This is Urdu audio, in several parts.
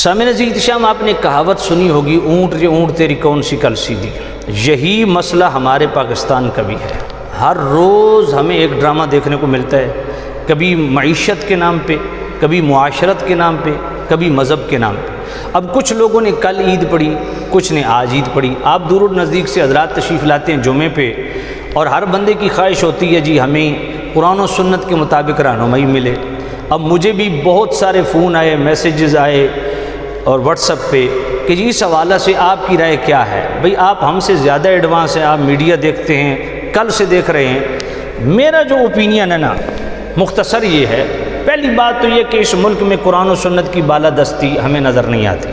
سامعین عزیز شام، آپ نے کہاوت سنی ہوگی، اونٹ یہ اونٹ تیری کون سی کل سیدھی۔ یہی مسئلہ ہمارے پاکستان کا بھی ہے۔ ہر روز ہمیں ایک ڈرامہ دیکھنے کو ملتا ہے، کبھی معیشت کے نام پہ، کبھی معاشرت کے نام پہ، کبھی مذہب کے نام پہ۔ اب کچھ لوگوں نے کل عید پڑھی، کچھ نے آج عید پڑھی۔ آپ دور و نزدیک سے حضرات تشریف لاتے ہیں جمعے پہ، اور ہر بندے کی خواہش ہوتی ہے جی ہمیں قرآن و سنت کے مطابق رہنمائی ملے۔ اب مجھے بھی بہت سارے فون آئے، میسیجز آئے اور واٹس ایپ پہ کہ جی اس حوالہ سے آپ کی رائے کیا ہے؟ بھئی آپ ہم سے زیادہ ایڈوانس ہیں، آپ میڈیا دیکھتے ہیں، کل سے دیکھ رہے ہیں۔ میرا جو اوپینین ہے نا، مختصر یہ ہے، پہلی بات تو یہ کہ اس ملک میں قرآن و سنت کی بالادستی ہمیں نظر نہیں آتی،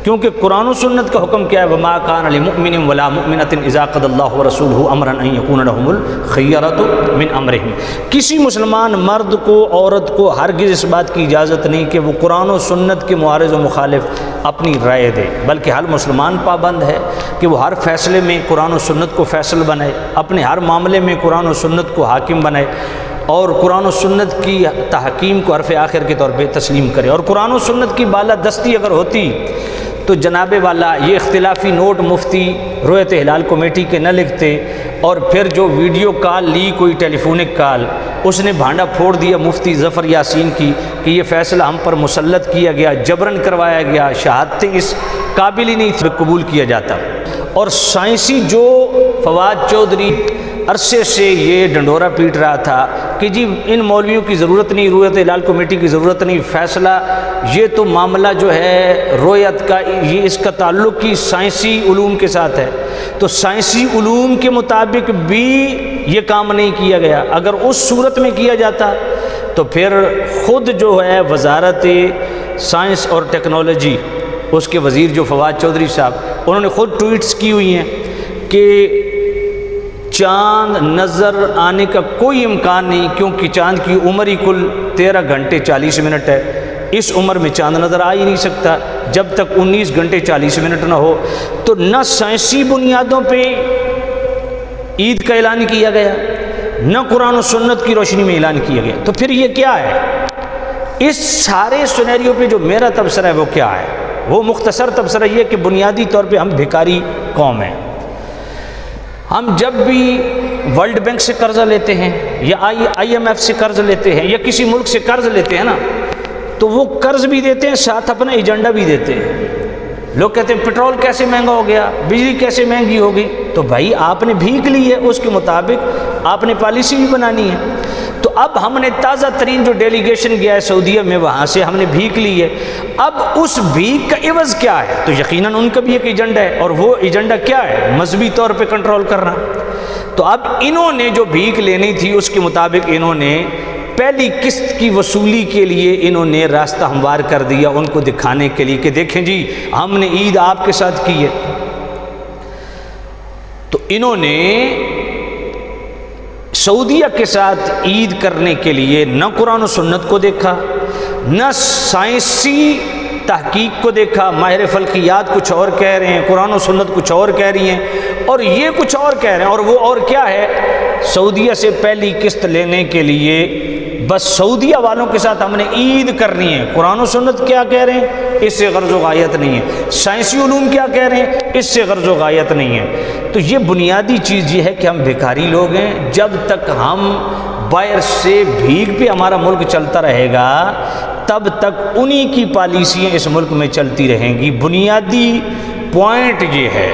کیونکہ قرآن و سنت کا حکم کیا ہے؟ وَمَا كَانَ لِمُؤْمِنٍ وَلَا مُؤْمِنَةٍ إِذَا قَضَى اللَّهُ وَرَسُولُهُ أَمْرًا أَن يَكُونَ لَهُمُ الْخِيَرَةُ مِنْ أَمْرِهِمْ۔ کسی مسلمان مرد کو، عورت کو ہرگز اس بات کی اجازت نہیں کہ وہ قرآن و سنت کے معارض و مخالف اپنی رائے دے، بلکہ ہر مسلمان پابند ہے کہ وہ ہر فیصلے میں قرآن و سنت کو فیصل بنائے، اپنے ہر معاملے میں قرآن و سنت کو حاکم بنائے، اور قرآن و سنت کی تحکیم کو حرف آخر کے طور پہ تسلیم کرے۔ اور قرآن و سنت کی بالادستی اگر ہوتی تو جناب والا یہ اختلافی نوٹ مفتی رؤیت ہلال کمیٹی کے نہ لکھتے، اور پھر جو ویڈیو کال لی، کوئی ٹیلی فونک کال، اس نے بھانڈا پھوڑ دیا مفتی ظفر یاسین کی کہ یہ فیصلہ ہم پر مسلط کیا گیا، جبرن کروایا گیا، شہادتیں اس قابل ہی نہیں تھی قبول کیا جاتا۔ اور سائنسی جو فواد چودھری عرصے سے یہ ڈنڈورا پیٹ رہا تھا کہ جی ان مولویوں کی ضرورت نہیں، رؤیت ہلال کمیٹی کی ضرورت نہیں، فیصلہ یہ تو معاملہ جو ہے رؤیت کا، یہ اس کا تعلق ہی سائنسی علوم کے ساتھ ہے، تو سائنسی علوم کے مطابق بھی یہ کام نہیں کیا گیا۔ اگر اس صورت میں کیا جاتا تو پھر خود جو ہے وزارت سائنس اور ٹیکنالوجی، اس کے وزیر جو فواد چودھری صاحب، انہوں نے خود ٹویٹس کی ہوئی ہیں کہ چاند نظر آنے کا کوئی امکان نہیں، کیونکہ چاند کی عمر ہی کل 13 گھنٹے 40 منٹ ہے، اس عمر میں چاند نظر آ ہی نہیں سکتا جب تک 19 گھنٹے 40 منٹ نہ ہو۔ تو نہ سائنسی بنیادوں پہ عید کا اعلان کیا گیا، نہ قرآن و سنت کی روشنی میں اعلان کیا گیا، تو پھر یہ کیا ہے؟ اس سارے سینیریو پہ جو میرا تبصرہ ہے وہ کیا ہے؟ وہ مختصر تبصرہ یہ کہ بنیادی طور پہ ہم بھکاری قوم ہیں۔ ہم جب بھی ورلڈ بینک سے قرضہ لیتے ہیں یا آئی ایم ایف سے قرض لیتے ہیں یا کسی ملک سے قرض لیتے ہیں نا، تو وہ قرض بھی دیتے ہیں، ساتھ اپنا ایجنڈا بھی دیتے ہیں۔ لوگ کہتے ہیں پٹرول کیسے مہنگا ہو گیا، بجلی کیسے مہنگی ہو گئی، تو بھائی آپ نے بھیک لی ہے، اس کے مطابق آپ نے پالیسی بھی بنانی ہے۔ تو اب ہم نے تازہ ترین جو ڈیلیگیشن گیا ہے سعودیہ میں، وہاں سے ہم نے بھیک لی ہے، اب اس بھیک کا عوض کیا ہے؟ تو یقیناً ان کا بھی ایک ایجنڈا ہے، اور وہ ایجنڈا کیا ہے؟ مذہبی طور پہ کنٹرول کرنا۔ تو اب انہوں نے جو بھیک لینی تھی اس کے مطابق انہوں نے پہلی قسط کی وصولی کے لیے انہوں نے راستہ ہموار کر دیا، ان کو دکھانے کے لیے کہ دیکھیں جی ہم نے عید آپ کے ساتھ کی ہے۔ تو انہوں نے سعودیہ کے ساتھ عید کرنے کے لیے نہ قرآن و سنت کو دیکھا، نہ سائنسی تحقیق کو دیکھا۔ ماہر فلکیات کچھ اور کہہ رہے ہیں، قرآن و سنت کچھ اور کہہ رہی ہیں، اور یہ کچھ اور کہہ رہے ہیں، اور وہ اور کیا ہے؟ سعودیہ سے پہلی قسط لینے کے لیے بس سعودیہ والوں کے ساتھ ہم نے عید کرنی ہے۔ قرآن و سنت کیا کہہ رہے ہیں؟ اس سے غرض و غایت نہیں ہے۔ سائنسی علوم کیا کہہ رہے ہیں؟ اس سے غرض و غایت نہیں ہے۔ تو یہ بنیادی چیز یہ ہے کہ ہم بھیکاری لوگ ہیں۔ جب تک ہم باہر سے بھیک پہ ہمارا ملک چلتا رہے گا، تب تک انہی کی پالیسیاں اس ملک میں چلتی رہیں گی۔ بنیادی پوائنٹ یہ ہے۔